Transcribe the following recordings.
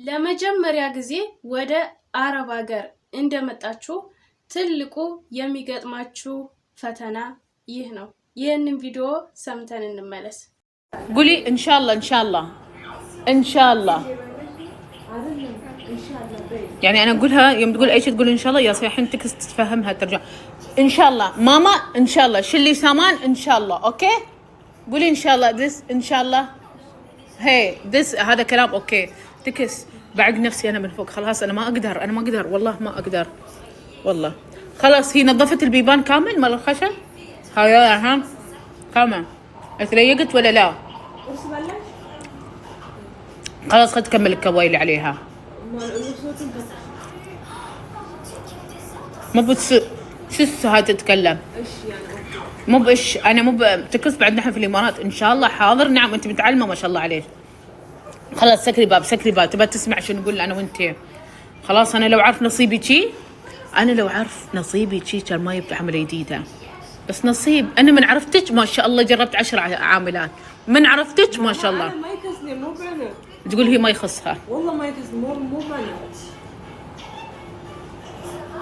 ለመጀመሪያ ጊዜ ወደ አረብ ሀገር እንደመጣችሁ ትልቁ የሚገጥማችሁ ፈተና ይህ ነው። ይህንን ቪዲዮ ሰምተን እንመለስ። قولي ان شاء الله ان شاء الله ان شاء الله يعني انا اقولها يوم تقول اي شيء تقول ان شاء الله يا صحيح تكس تفهمها ترجع ان شاء الله ماما ان شاء الله شلي سامان ان شاء الله اوكي قولي ان شاء الله this ان شاء الله هي this هذا كلام اوكي تكس بعق نفسي انا من فوق خلاص انا ما اقدر والله ما اقدر والله خلاص هي نظفت البيبان كامل مال الخشب هاي ها كامل اتريقت ولا لا خلاص خد تكمل الكواي اللي عليها مو بس شو هاي تتكلم مو بايش انا مو تكس بعد نحن في الامارات ان شاء الله حاضر نعم انت متعلمه ما شاء الله عليك خلاص سكري باب تبى تسمع شو نقول انا وانت خلاص انا لو عارف نصيبي شي كان ما يبقى عمليه جديده بس نصيب انا من عرفتك ما شاء الله جربت 10 عاملات من عرفتك ما شاء الله انا ما يخصني مو بنا تقول هي ما يخصها والله ما يخصني مو بنا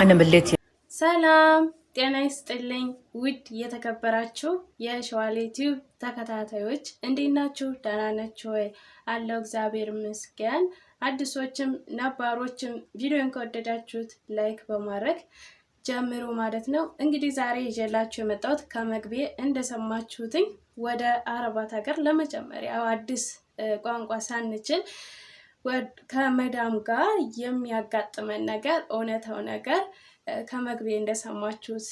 انا مليت ሰላም ጤና ይስጥልኝ ውድ የተከበራችሁ የሸዋሌ ቲዩብ ተከታታዮች እንዴት ናችሁ? ደህና ናችሁ ወይ? አለው እግዚአብሔር ይመስገን። አዲሶችም ነባሮችም ቪዲዮን ከወደዳችሁት ላይክ በማድረግ ጀምሩ ማለት ነው። እንግዲህ ዛሬ ይዤላችሁ የመጣሁት ከመግቢያ እንደሰማችሁትኝ ወደ አረባት ሀገር ለመጀመሪያ አዲስ ቋንቋ ሳንችል ከመዳም ጋር የሚያጋጥመን ነገር እውነታው ነገር ከመግቢያ እንደሰማችሁት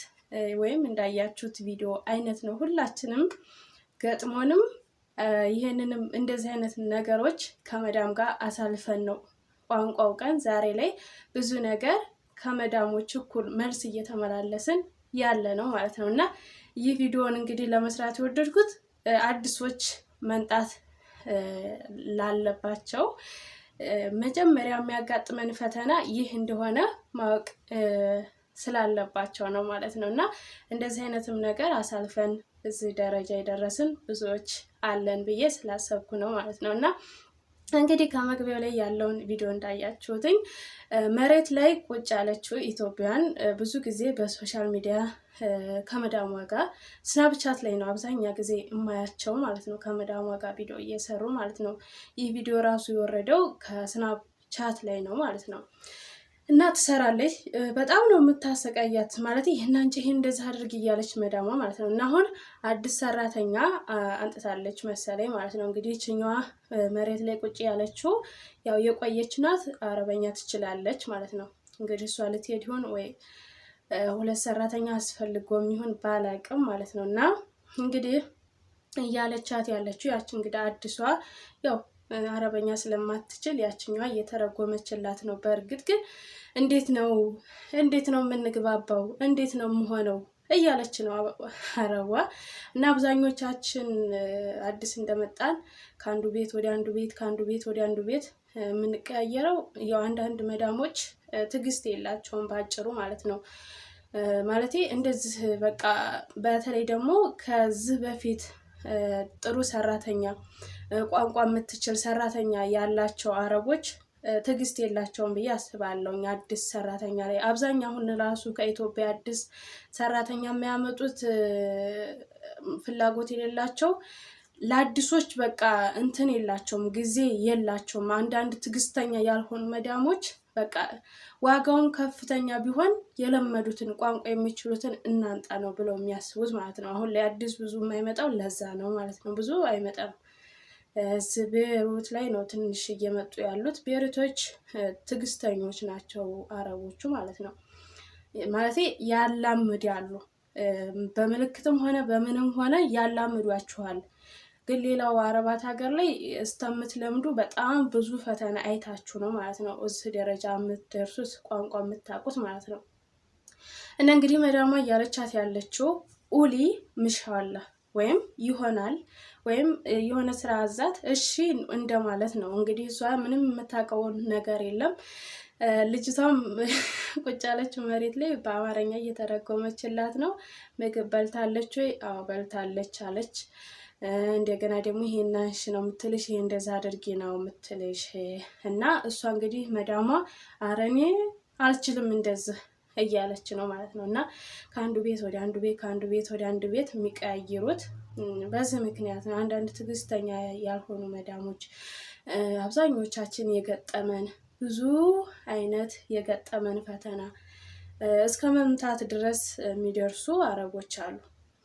ወይም እንዳያችሁት ቪዲዮ አይነት ነው። ሁላችንም ገጥሞንም ይሄንንም እንደዚህ አይነት ነገሮች ከመዳም ጋር አሳልፈን ነው ቋንቋው ቀን ዛሬ ላይ ብዙ ነገር ከመዳሞች እኩል መልስ እየተመላለስን ያለ ነው ማለት ነው። እና ይህ ቪዲዮን እንግዲህ ለመስራት የወደድኩት አዲሶች መንጣት ላለባቸው መጀመሪያ የሚያጋጥመን ፈተና ይህ እንደሆነ ማወቅ ስላለባቸው ነው ማለት ነው። እና እንደዚህ አይነትም ነገር አሳልፈን እዚህ ደረጃ የደረስን ብዙዎች አለን ብዬ ስላሰብኩ ነው ማለት ነው። እና እንግዲህ ከመግቢያው ላይ ያለውን ቪዲዮ እንዳያችሁትኝ መሬት ላይ ቁጭ ያለችው ኢትዮጵያን ብዙ ጊዜ በሶሻል ሚዲያ ከመዳሟ ጋር ስናፕቻት ላይ ነው አብዛኛ ጊዜ የማያቸው ማለት ነው። ከመዳሟ ጋር ቪዲዮ እየሰሩ ማለት ነው። ይህ ቪዲዮ ራሱ የወረደው ከስናፕቻት ላይ ነው ማለት ነው። እና ትሰራለች በጣም ነው የምታሰቃያት ማለት ይሄን አንቺ ይሄን እንደዛ አድርግ እያለች መዳሟ ማለት ነው። እና አሁን አዲስ ሰራተኛ አንጥታለች መሰለኝ ማለት ነው። እንግዲህ እችኛዋ መሬት ላይ ቁጭ ያለችው ያው የቆየች ናት፣ አረበኛ ትችላለች ማለት ነው። እንግዲህ እሷ ልትሄድ ይሆን ወይ ሁለት ሰራተኛ አስፈልጎም ይሆን ባላቅም ማለት ነው። እና እንግዲህ እያለቻት ያለችው ያቺ እንግዲህ አዲሷ ያው አረበኛ ስለማትችል ያችኛዋ እየተረጎመችላት ነው። በእርግጥ ግን እንዴት ነው የምንግባባው እንዴት ነው የምሆነው እያለች ነው አረዋ። እና አብዛኞቻችን አዲስ እንደመጣን ከአንዱ ቤት ወደ አንዱ ቤት ከአንዱ ቤት ወደ አንዱ ቤት የምንቀያየረው ያው አንዳንድ መዳሞች ትዕግስት የላቸውም ባጭሩ ማለት ነው። ማለቴ እንደዚህ በቃ በተለይ ደግሞ ከዚህ በፊት ጥሩ ሰራተኛ ቋንቋ የምትችል ሰራተኛ ያላቸው አረቦች ትዕግስት የላቸውም ብዬ አስባለሁ። አዲስ ሰራተኛ ላይ አብዛኛው አሁን ራሱ ከኢትዮጵያ አዲስ ሰራተኛ የሚያመጡት ፍላጎት የሌላቸው ለአዲሶች በቃ እንትን የላቸውም ጊዜ የላቸውም። አንዳንድ ትዕግስተኛ ያልሆኑ መዳሞች በቃ ዋጋውን ከፍተኛ ቢሆን የለመዱትን ቋንቋ የሚችሉትን እናንጣ ነው ብለው የሚያስቡት ማለት ነው። አሁን ላይ አዲስ ብዙ የማይመጣው ለዛ ነው ማለት ነው። ብዙ አይመጣም። ቤሩት ላይ ነው ትንሽ እየመጡ ያሉት። ቤሩቶች ትዕግስተኞች ናቸው አረቦቹ ማለት ነው። ማለት ያላምዳሉ በምልክትም ሆነ በምንም ሆነ ያላምዷችኋል። ግን ሌላው አረባት ሀገር ላይ እስከምትለምዱ በጣም ብዙ ፈተና አይታችሁ ነው ማለት ነው እዚህ ደረጃ የምትደርሱት ቋንቋ የምታውቁት ማለት ነው። እና እንግዲህ መዳሟ እያለቻት ያለችው ኡሊ ምሻላ ወይም ይሆናል ወይም የሆነ ስራ አዛት እሺ እንደማለት ነው። እንግዲህ እሷ ምንም የምታውቀው ነገር የለም። ልጅቷም ቁጭ ያለችው መሬት ላይ በአማርኛ እየተረጎመችላት ነው። ምግብ በልታለች ወይ? አዎ በልታለች አለች። እንደገና ደግሞ ይሄናሽ ነው የምትልሽ፣ ይሄ እንደዛ አድርጊ ነው የምትልሽ። እና እሷ እንግዲህ መዳሟ አረኔ አልችልም እንደዚህ እያለች ነው ማለት ነው። እና ከአንዱ ቤት ወደ አንዱ ቤት ከአንዱ ቤት ወደ አንዱ ቤት የሚቀያይሩት በዚህ ምክንያት ነው። አንዳንድ ትዕግስተኛ ያልሆኑ መዳሞች አብዛኞቻችን የገጠመን ብዙ አይነት የገጠመን ፈተና እስከ መምታት ድረስ የሚደርሱ አረቦች አሉ።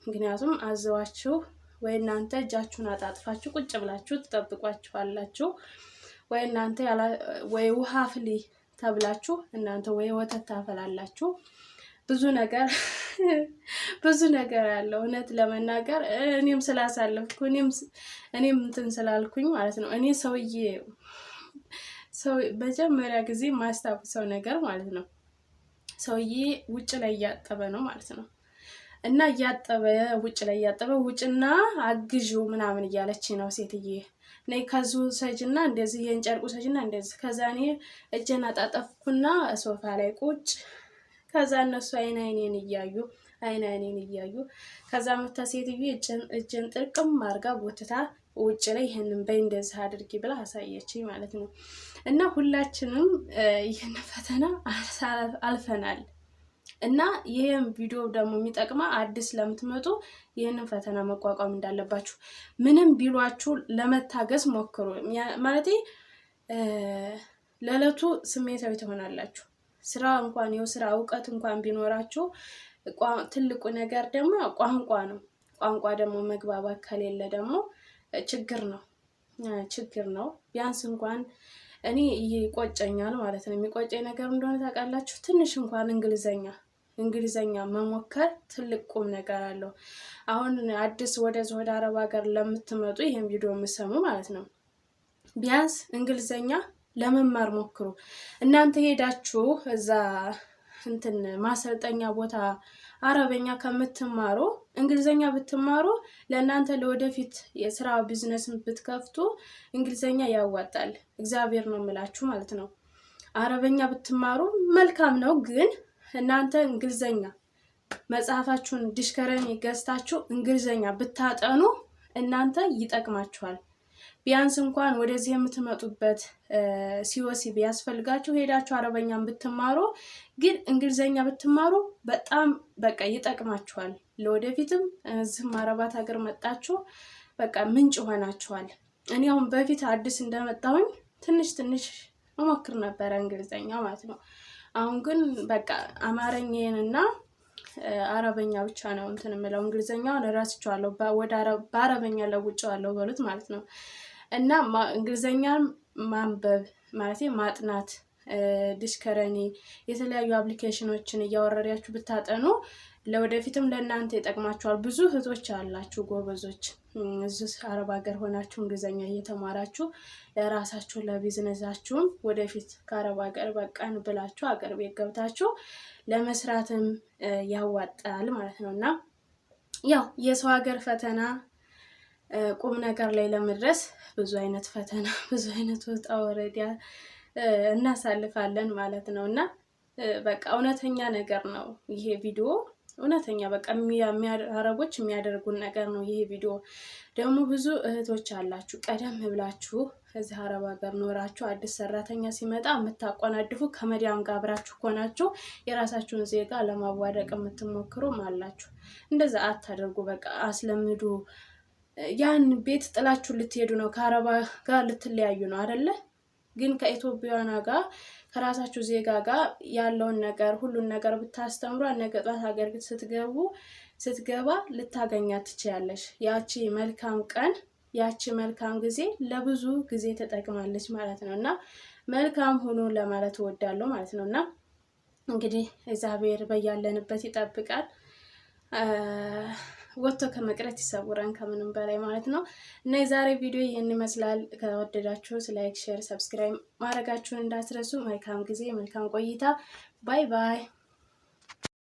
ምክንያቱም አዘዋችሁ ወይ እናንተ እጃችሁን አጣጥፋችሁ ቁጭ ብላችሁ ትጠብቋችኋላችሁ፣ ወይ እናንተ ወይ ውሃ ፍሊ ተብላችሁ እናንተ ወይ ወተት ታፈላላችሁ። ብዙ ነገር ብዙ ነገር አለው። እውነት ለመናገር እኔም ስላሳለፍኩ እኔም እንትን ስላልኩኝ ማለት ነው። እኔ ሰው መጀመሪያ ጊዜ ማስታወሰው ነገር ማለት ነው፣ ሰውዬ ውጭ ላይ እያጠበ ነው ማለት ነው። እና ውጭ ላይ እያጠበ ውጭና አግዢው ምናምን እያለች ነው ሴትዬ። ነይ ከዙ ሰጅና እንደዚህ የእንጨርቁ ሰጅና እንደዚህ። ከዛ እኔ እጄን አጣጠፍኩና ሶፋ ላይ ቁጭ። ከዛ እነሱ አይኔን እያዩ ከዛ መታ ሴትዬ እጄን ጥርቅም አድርጋ ቦትታ ውጭ ላይ ይሄንን በይ እንደዚህ አድርጊ ብላ አሳየችኝ ማለት ነው። እና ሁላችንም ይሄን ፈተና አልፈናል። እና ይሄን ቪዲዮ ደግሞ የሚጠቅማ አዲስ ለምትመጡ ይሄንን ፈተና መቋቋም እንዳለባችሁ፣ ምንም ቢሏችሁ ለመታገስ ሞክሩ። ማለት ለዕለቱ ስሜታዊ ትሆናላችሁ። ስራ እንኳን የስራ እውቀት እንኳን ቢኖራችሁ ትልቁ ነገር ደግሞ ቋንቋ ነው። ቋንቋ ደግሞ መግባባት ከሌለ ደግሞ ችግር ነው። ቢያንስ እንኳን እኔ ይቆጨኛል ማለት ነው። የሚቆጨኝ ነገር እንደሆነ ታውቃላችሁ፣ ትንሽ እንኳን እንግሊዘኛ መሞከር ትልቅ ቁም ነገር አለው። አሁን አዲስ ወደ አረብ ሀገር ለምትመጡ ይሄን ቪዲዮ የምሰሙ ማለት ነው፣ ቢያንስ እንግሊዘኛ ለመማር ሞክሩ። እናንተ ሄዳችሁ እዛ እንትን ማሰልጠኛ ቦታ አረበኛ ከምትማሩ እንግሊዘኛ ብትማሩ ለእናንተ ለወደፊት የስራ ቢዝነስ ብትከፍቱ እንግሊዘኛ ያዋጣል። እግዚአብሔር ነው የምላችሁ ማለት ነው። አረበኛ ብትማሩ መልካም ነው፣ ግን እናንተ እንግሊዘኛ መጽሐፋችሁን ዲሽከረኒ ገዝታችሁ እንግሊዘኛ ብታጠኑ እናንተ ይጠቅማችኋል። ቢያንስ እንኳን ወደዚህ የምትመጡበት ሲወሲ ቢያስፈልጋችሁ ሄዳችሁ አረበኛን ብትማሩ፣ ግን እንግሊዘኛ ብትማሩ በጣም በቃ ይጠቅማችኋል። ለወደፊትም እዚህ አረባት ሀገር መጣችሁ በቃ ምንጭ ሆናችኋል። እኔ አሁን በፊት አዲስ እንደመጣሁኝ ትንሽ እሞክር ነበረ እንግሊዘኛ ማለት ነው። አሁን ግን በቃ አማርኛዬንና አረበኛ ብቻ ነው እንትን የምለው። እንግሊዘኛውን እረስቸዋለሁ፣ በአረበኛ ለውጬዋለሁ በሉት ማለት ነው። እና እንግሊዘኛን ማንበብ ማለት ማጥናት፣ ዲሽከረኒ የተለያዩ አፕሊኬሽኖችን እያወረዳችሁ ብታጠኑ ለወደፊትም ለእናንተ ይጠቅማችኋል። ብዙ እህቶች አላችሁ ጎበዞች፣ እዚህ አረብ ሀገር ሆናችሁ እንግሊዘኛ እየተማራችሁ ለራሳችሁ ለቢዝነሳችሁም ወደፊት ከአረብ ሀገር በቃን ብላችሁ አገር ቤት ገብታችሁ ለመስራትም ያዋጣል ማለት ነው። እና ያው የሰው ሀገር ፈተና ቁም ነገር ላይ ለመድረስ ብዙ አይነት ፈተና ብዙ አይነት ውጣ ወረድ እናሳልፋለን ማለት ነው። እና በቃ እውነተኛ ነገር ነው ይሄ ቪዲዮ፣ እውነተኛ በቃ አረቦች የሚያደርጉን ነገር ነው ይሄ ቪዲዮ። ደግሞ ብዙ እህቶች አላችሁ ቀደም ብላችሁ እዚህ አረብ ሀገር ኖራችሁ አዲስ ሰራተኛ ሲመጣ የምታቆናድፉ ከመዲያም ጋር አብራችሁ ሆናችሁ የራሳችሁን ዜጋ ለማዋደቅ የምትሞክሩም አላችሁ። እንደዛ አታደርጉ። በቃ አስለምዱ። ያን ቤት ጥላችሁ ልትሄዱ ነው፣ ከአረባ ጋር ልትለያዩ ነው አይደለ? ግን ከኢትዮጵያውያና ጋር ከራሳችሁ ዜጋ ጋር ያለውን ነገር ሁሉን ነገር ብታስተምሩ አነገጧት ሀገር ስትገባ ልታገኛት ትችያለሽ። ያቺ መልካም ቀን ያቺ መልካም ጊዜ ለብዙ ጊዜ ተጠቅማለች ማለት ነው። እና መልካም ሆኖ ለማለት እወዳለሁ ማለት ነው። እና እንግዲህ እግዚአብሔር በያለንበት ይጠብቃል፣ ወጥቶ ከመቅረት ይሰውራን ከምንም በላይ ማለት ነው። እና የዛሬ ቪዲዮ ይህን ይመስላል። ከወደዳችሁ ላይክ፣ ሼር፣ ሰብስክራይብ ማድረጋችሁን እንዳትረሱ። መልካም ጊዜ፣ መልካም ቆይታ። ባይ ባይ።